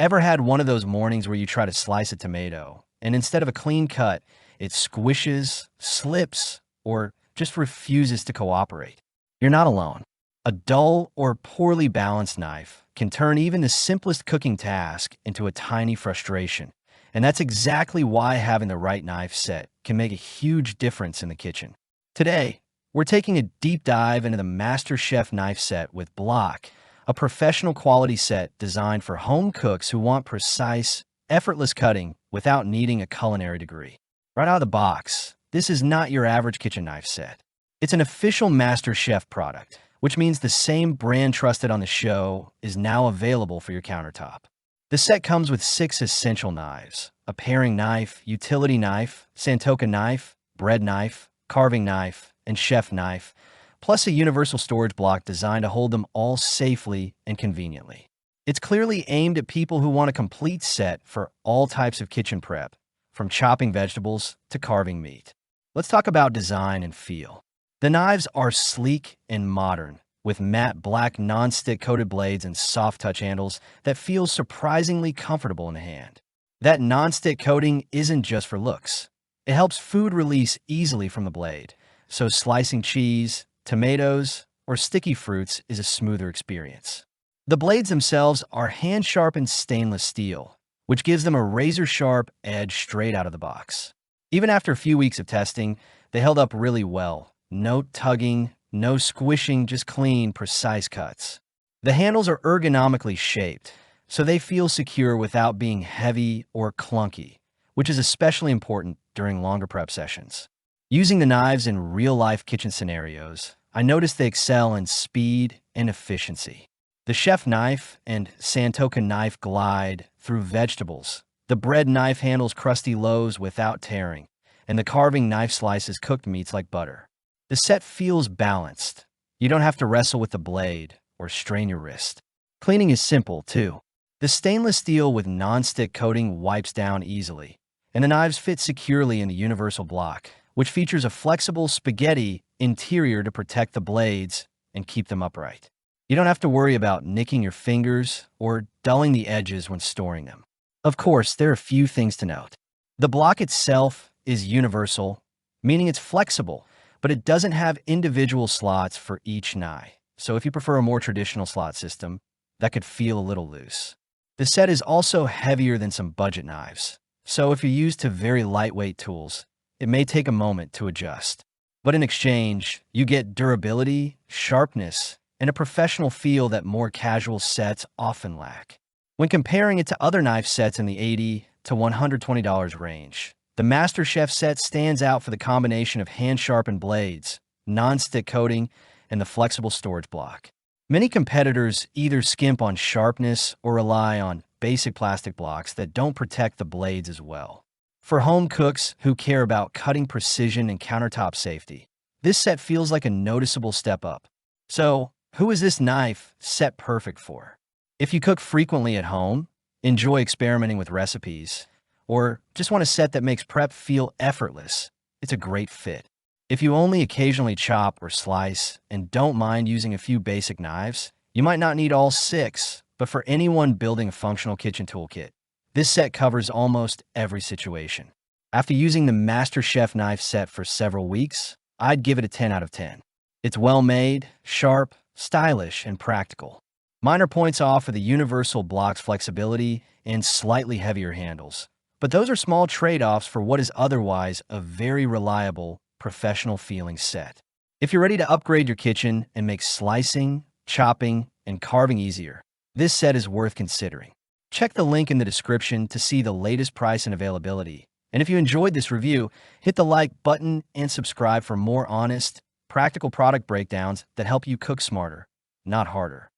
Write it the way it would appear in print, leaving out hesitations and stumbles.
Ever had one of those mornings where you try to slice a tomato, and instead of a clean cut, it squishes, slips, or just refuses to cooperate? You're not alone. A dull or poorly balanced knife can turn even the simplest cooking task into a tiny frustration. And that's exactly why having the right knife set can make a huge difference in the kitchen. Today, we're taking a deep dive into the MasterChef Knife Set with Block, a professional quality set designed for home cooks who want precise, effortless cutting without needing a culinary degree. Right out of the box, this is not your average kitchen knife set. It's an official MasterChef product, which means the same brand trusted on the show is now available for your countertop. The set comes with 6 essential knives: a paring knife, utility knife, Santoku knife, bread knife, carving knife, and chef knife, plus a universal storage block designed to hold them all safely and conveniently. It's clearly aimed at people who want a complete set for all types of kitchen prep, from chopping vegetables to carving meat. Let's talk about design and feel. The knives are sleek and modern, with matte black non-stick coated blades and soft touch handles that feel surprisingly comfortable in the hand. That non-stick coating isn't just for looks. It helps food release easily from the blade, so slicing cheese, tomatoes, or sticky fruits is a smoother experience. The blades themselves are hand-sharpened stainless steel, which gives them a razor-sharp edge straight out of the box. Even after a few weeks of testing, they held up really well. No tugging, no squishing, just clean, precise cuts. The handles are ergonomically shaped, so they feel secure without being heavy or clunky, which is especially important during longer prep sessions. Using the knives in real-life kitchen scenarios, I noticed they excel in speed and efficiency. The chef knife and Santoku knife glide through vegetables. The bread knife handles crusty loaves without tearing, and the carving knife slices cooked meats like butter. The set feels balanced. You don't have to wrestle with the blade or strain your wrist. Cleaning is simple, too. The stainless steel with non-stick coating wipes down easily, and the knives fit securely in the universal block, which features a flexible spaghetti interior to protect the blades and keep them upright. You don't have to worry about nicking your fingers or dulling the edges when storing them. Of course, there are a few things to note. The block itself is universal, meaning it's flexible, but it doesn't have individual slots for each knife. So if you prefer a more traditional slot system, that could feel a little loose. The set is also heavier than some budget knives, so if you're used to very lightweight tools, it may take a moment to adjust. But in exchange, you get durability, sharpness, and a professional feel that more casual sets often lack. When comparing it to other knife sets in the $80 to $120 range, the MasterChef set stands out for the combination of hand-sharpened blades, non-stick coating, and the flexible storage block. Many competitors either skimp on sharpness or rely on basic plastic blocks that don't protect the blades as well. For home cooks who care about cutting precision and countertop safety, this set feels like a noticeable step up. So, who is this knife set perfect for? If you cook frequently at home, enjoy experimenting with recipes, or just want a set that makes prep feel effortless, it's a great fit. If you only occasionally chop or slice and don't mind using a few basic knives, you might not need all 6, but for anyone building a functional kitchen toolkit, this set covers almost every situation. After using the MasterChef Knife Set for several weeks, I'd give it a 10 out of 10. It's well-made, sharp, stylish, and practical. Minor points off are the universal block's flexibility and slightly heavier handles, but those are small trade-offs for what is otherwise a very reliable, professional-feeling set. If you're ready to upgrade your kitchen and make slicing, chopping, and carving easier, this set is worth considering. Check the link in the description to see the latest price and availability. And if you enjoyed this review, hit the like button and subscribe for more honest, practical product breakdowns that help you cook smarter, not harder.